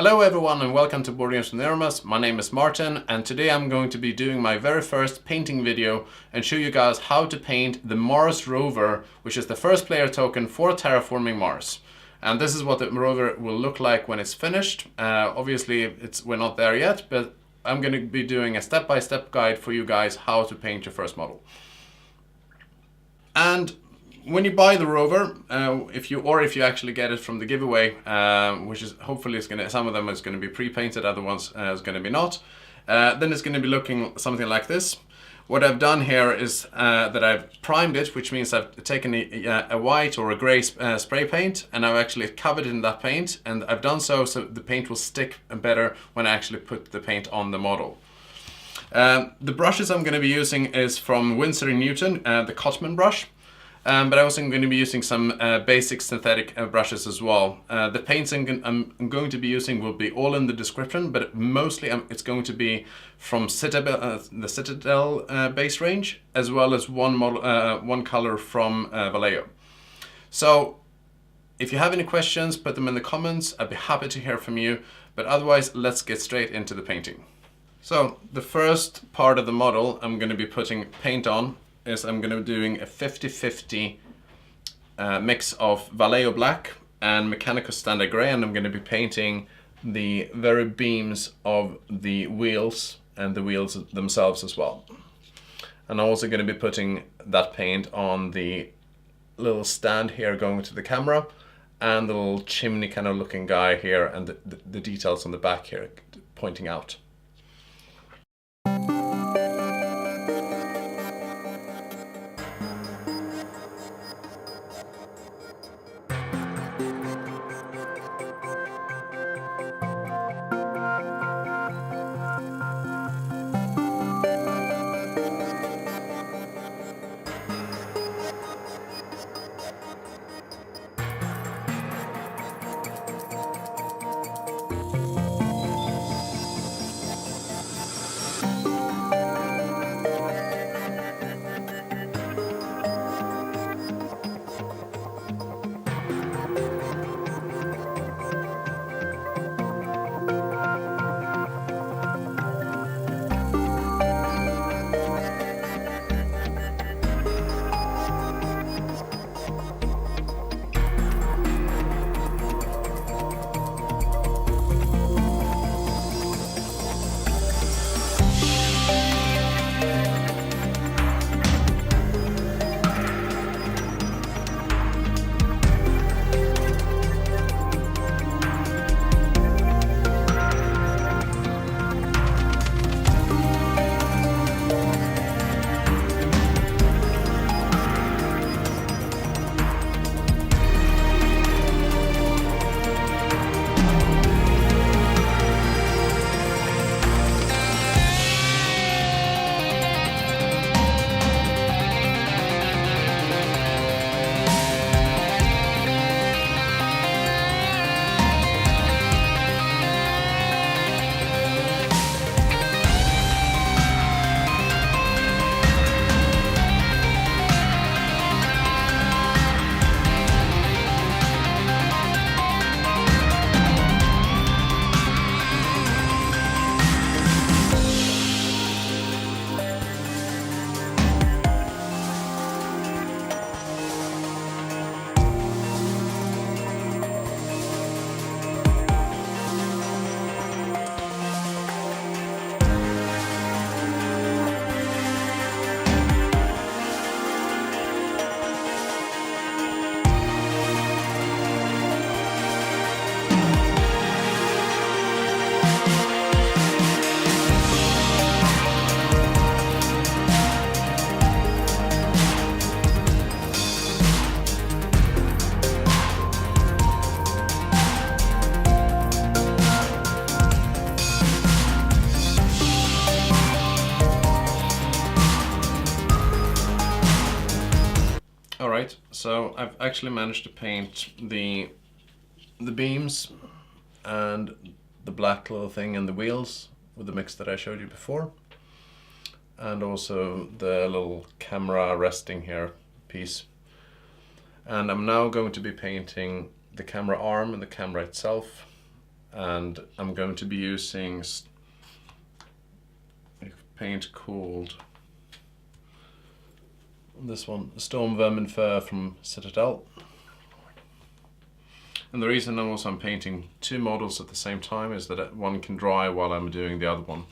Hello everyone and welcome to Board Games with Niramas. My name is Martin and today I'm going to be doing my very first painting video and show you guys how to paint the Mars Rover, which is the first player token for Terraforming Mars. And this is what the Rover will look like when it's finished. Obviously we're not there yet, but I'm going to be doing a step-by-step guide for you guys how to paint your first model. And when you buy the Rover, if you actually get it from the giveaway, which is hopefully some of them is going to be pre-painted, other ones is going to be not, then it's going to be looking something like this. What I've done here is that I've primed it, which means I've taken a white or a grey spray paint and I've actually covered it in that paint, and I've done so the paint will stick better when I actually put the paint on the model. The brushes I'm going to be using is from Winsor & Newton, the Cotman brush. But I'm also going to be using some basic synthetic brushes as well. The paints I'm going to be using will be all in the description, but mostly it's going to be from the Citadel base range, as well as one color from Vallejo. So if you have any questions, put them in the comments. I'd be happy to hear from you, but otherwise let's get straight into the painting. So the first part of the model I'm going to be putting paint on is I'm going to be doing a 50-50 mix of Vallejo Black and Mechanical Standard Grey, and I'm going to be painting the very beams of the wheels and the wheels themselves as well. And I'm also going to be putting that paint on the little stand here going to the camera and the little chimney kind of looking guy here and the details on the back here pointing out. Alright, so I've actually managed to paint the beams and the black little thing and the wheels with the mix that I showed you before, and also the little camera resting here piece. And I'm now going to be painting the camera arm and the camera itself and I'm going to be using a paint called this one, Stormvermin Fur from Citadel. And the reason I'm painting two models at the same time is that one can dry while I'm doing the other one.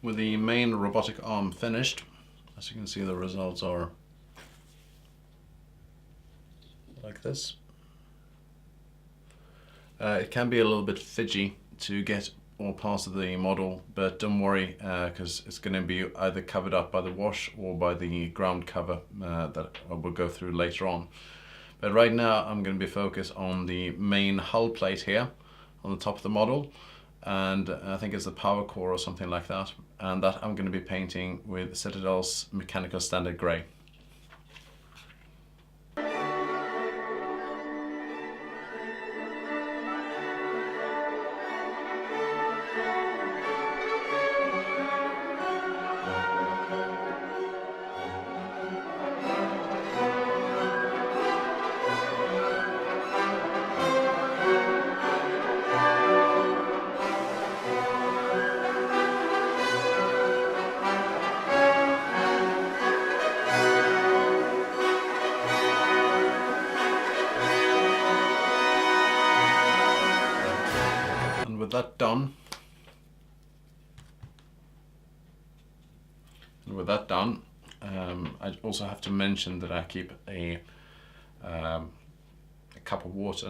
With the main robotic arm finished, as you can see, the results are like this. It can be a little bit fidgy to get all parts of the model, but don't worry, because it's going to be either covered up by the wash or by the ground cover that I will go through later on. But right now I'm going to be focused on the main hull plate here on the top of the model, and I think it's the power core or something like that, and that I'm going to be painting with Citadel's Mechanical Standard Grey. With that done, I also have to mention that I keep a cup of water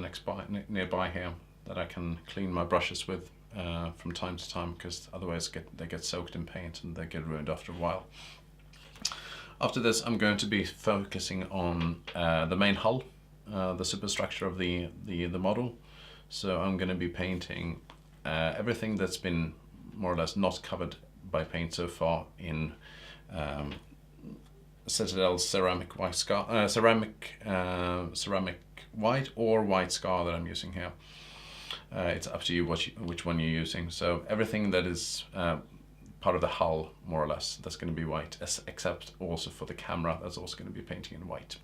nearby here that I can clean my brushes with from time to time, because otherwise they get soaked in paint and they get ruined after a while. After this, I'm going to be focusing on the main hull, the superstructure of the model. So I'm going to be painting everything that's been more or less not covered by paint so far in Citadel ceramic white scar, ceramic white or white scar that I'm using here. It's up to you which one you're using. So everything that is part of the hull, more or less, that's going to be white, except also for the camera, that's also going to be painting in white.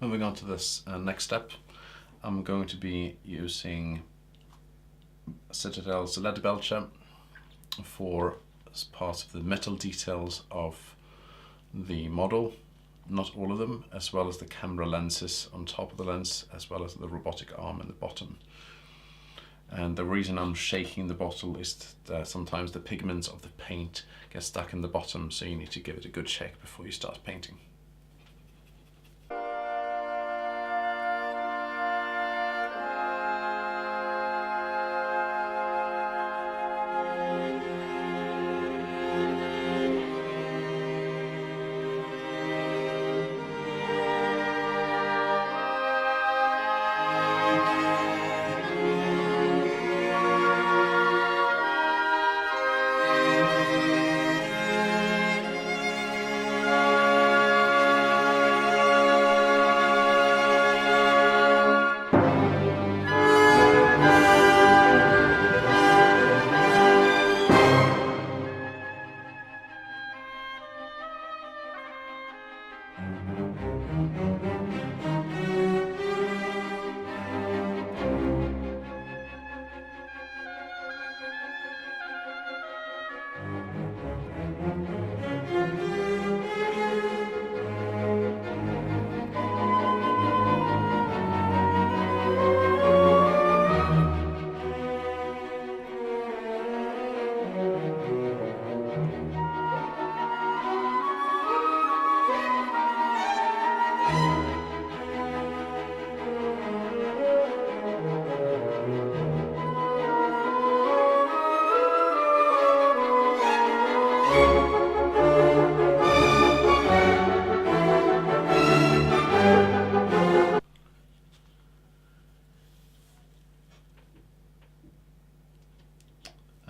Moving on to this next step, I'm going to be using Citadel's Leadbelcher for parts of the metal details of the model, not all of them, as well as the camera lenses on top of the lens, as well as the robotic arm in the bottom. And the reason I'm shaking the bottle is that sometimes the pigments of the paint get stuck in the bottom, so you need to give it a good shake before you start painting.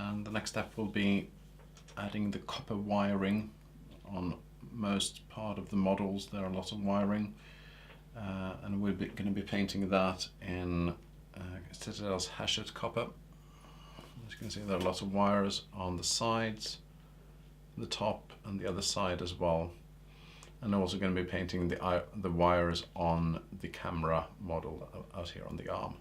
And the next step will be adding the copper wiring on most part of the models. There are lots of wiring, and we're going to be painting that in Citadel's Hashut copper. As you can see, there are lots of wires on the sides, the top and the other side as well. And I'm also going to be painting the wires on the camera model out here on the arm.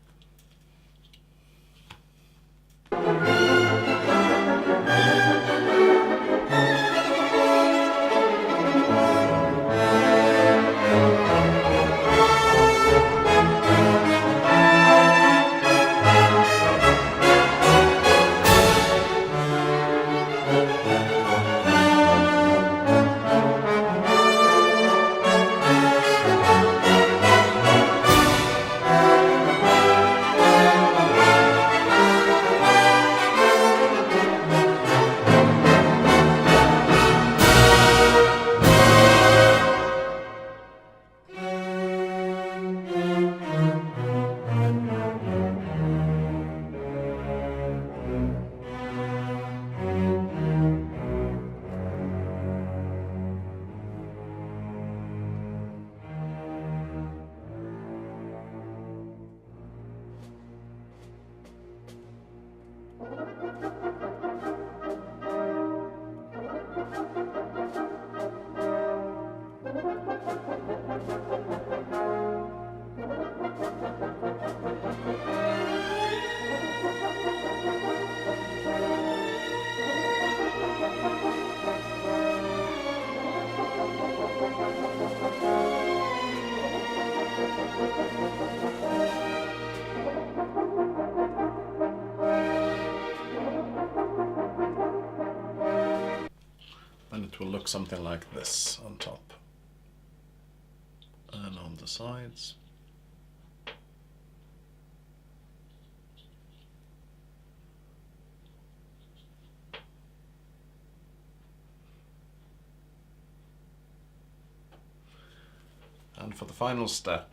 it will look something like this on top and on the sides. And for the final step,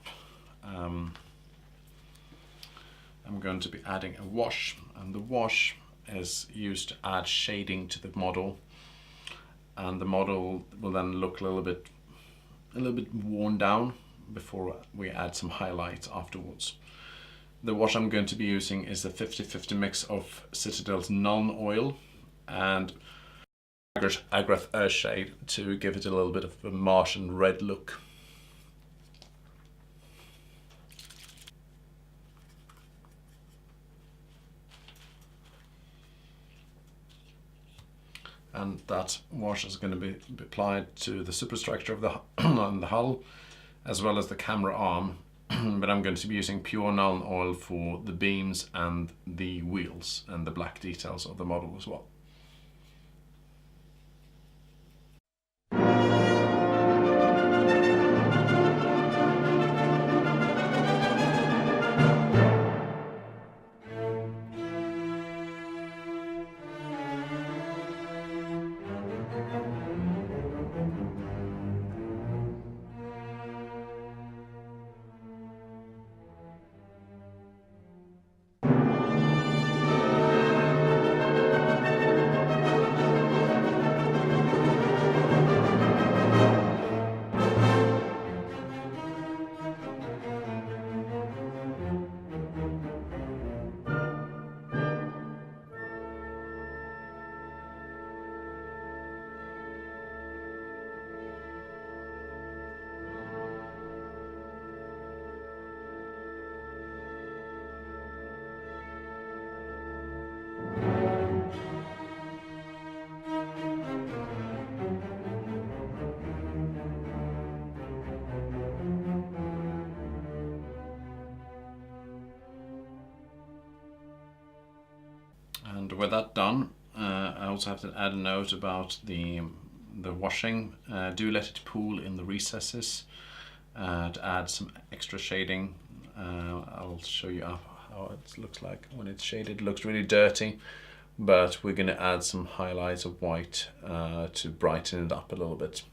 I'm going to be adding a wash, and the wash is used to add shading to the model, and the model will then look a little bit worn down before we add some highlights afterwards. The wash I'm going to be using is a 50-50 mix of Citadel's Nuln oil and Agrax Earthshade to give it a little bit of a Martian red look. And that wash is going to be applied to the superstructure of the on the hull, as well as the camera arm. But I'm going to be using pure Nuln oil for the beams and the wheels and the black details of the model as well. And with that done, I also have to add a note about the washing. Do let it pool in the recesses to add some extra shading. I'll show you how it looks like when it's shaded. It looks really dirty, but we're going to add some highlights of white to brighten it up a little bit.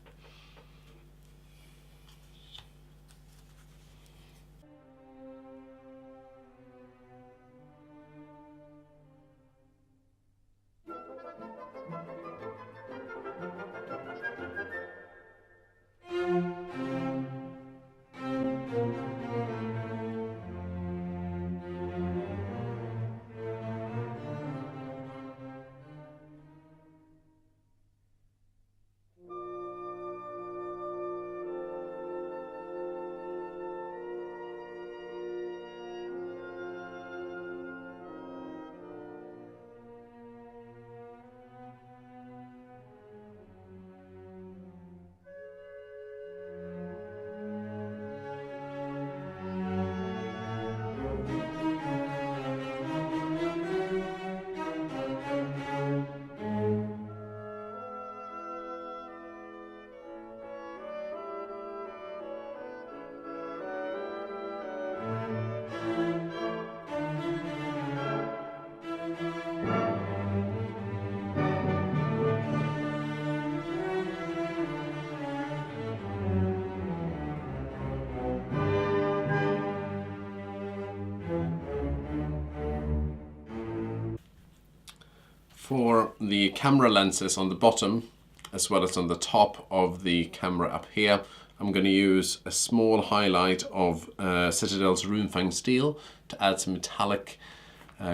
For the camera lenses on the bottom, as well as on the top of the camera up here, I'm going to use a small highlight of Citadel's Runefang steel to add some metallic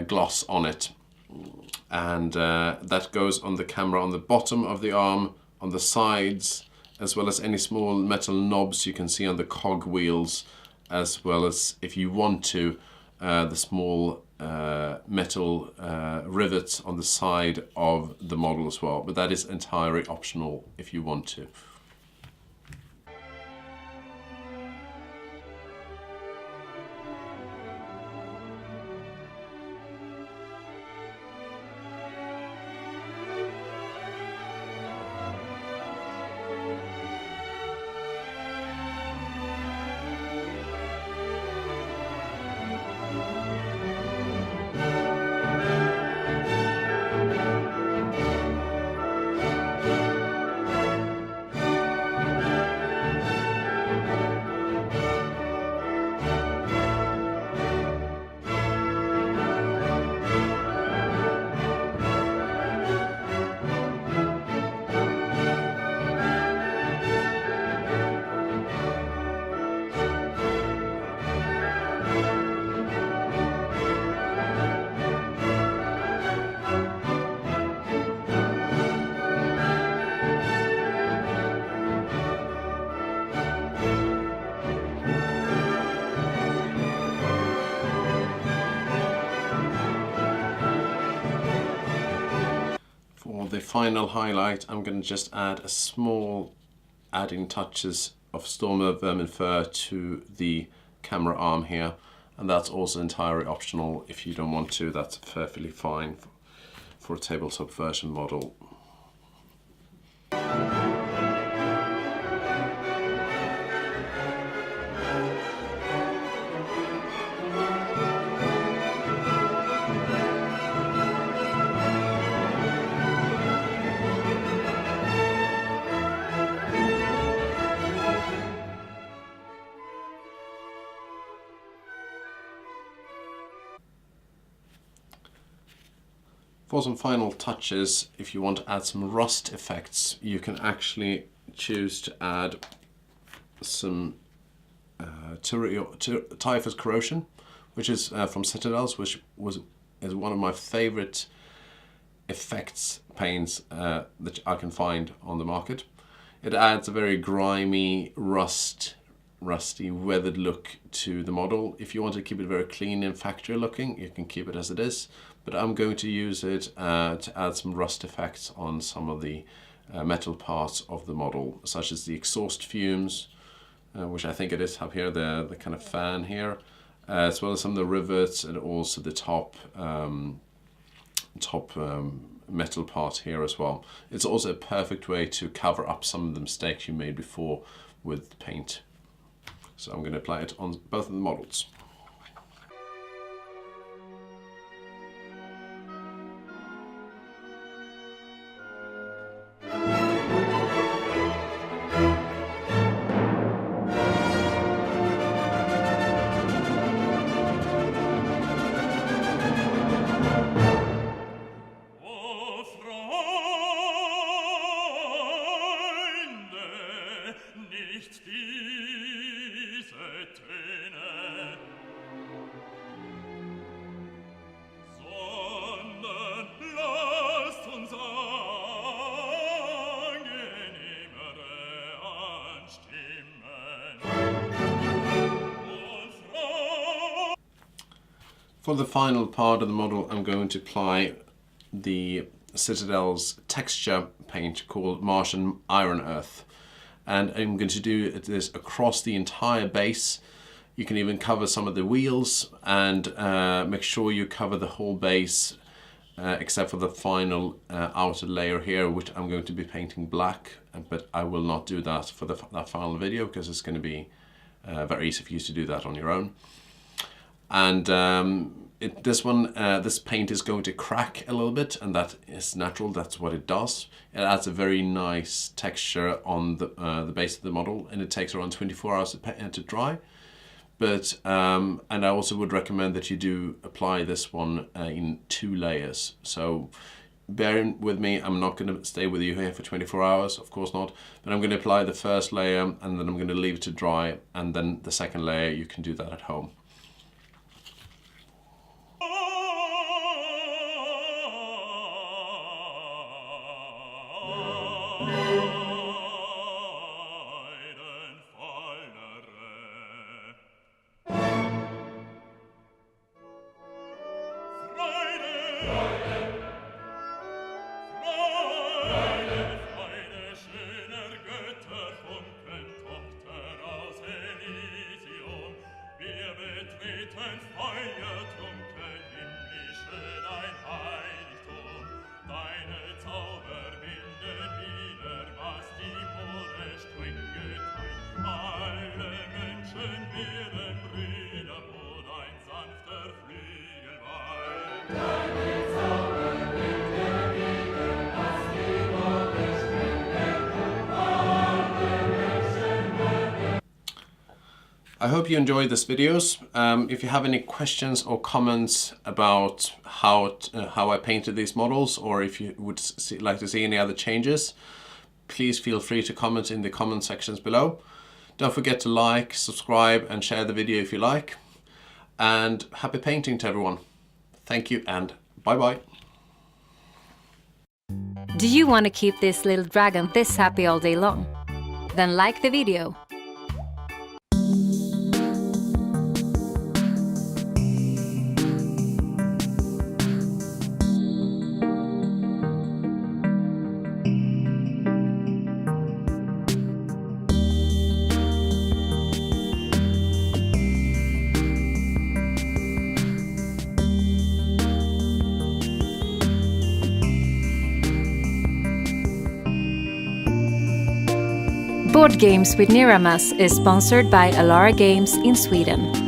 gloss on it. And that goes on the camera on the bottom of the arm, on the sides, as well as any small metal knobs you can see on the cog wheels, as well as, if you want to, the small metal rivets on the side of the model as well. But that is entirely optional if you want to. the final highlight, I'm going to just add a small adding touches of Stormvermin fur to the camera arm here, and that's also entirely optional. If you don't want to, that's perfectly fine for a tabletop version model. For some final touches, if you want to add some rust effects, you can actually choose to add some typhus corrosion, which is from Citadels, which is one of my favorite effects paints that I can find on the market. It adds a very grimy, rusty, weathered look to the model. If you want to keep it very clean and factory looking, you can keep it as it is. But I'm going to use it to add some rust effects on some of the metal parts of the model, such as the exhaust fumes, which I think it is up here, the kind of fan here, as well as some of the rivets and also the top metal part here as well. It's also a perfect way to cover up some of the mistakes you made before with paint. So I'm going to apply it on both of the models. For the final part of the model, I'm going to apply the Citadel's texture paint called Martian Iron Earth. And I'm going to do this across the entire base. You can even cover some of the wheels and make sure you cover the whole base except for the final outer layer here, which I'm going to be painting black. But I will not do that for that final video because it's going to be very easy for you to do that on your own. And this paint is going to crack a little bit, and that is natural. That's what it does. It adds a very nice texture on the base of the model, and it takes around 24 hours to dry. But and I also would recommend that you do apply this one in 2 layers. So bear with me. I'm not going to stay with you here for 24 hours, of course not. But I'm going to apply the first layer, and then I'm going to leave it to dry, and then the second layer you can do that at home. I hope you enjoyed this videos. If you have any questions or comments about how I painted these models, or if you would like to see any other changes, please feel free to comment in the comment sections below. Don't forget to like, subscribe and share the video if you like. And happy painting to everyone. Thank you and bye bye. Do you want to keep this little dragon this happy all day long? Then like the video. Board Games with Niramas is sponsored by Alara Games in Sweden.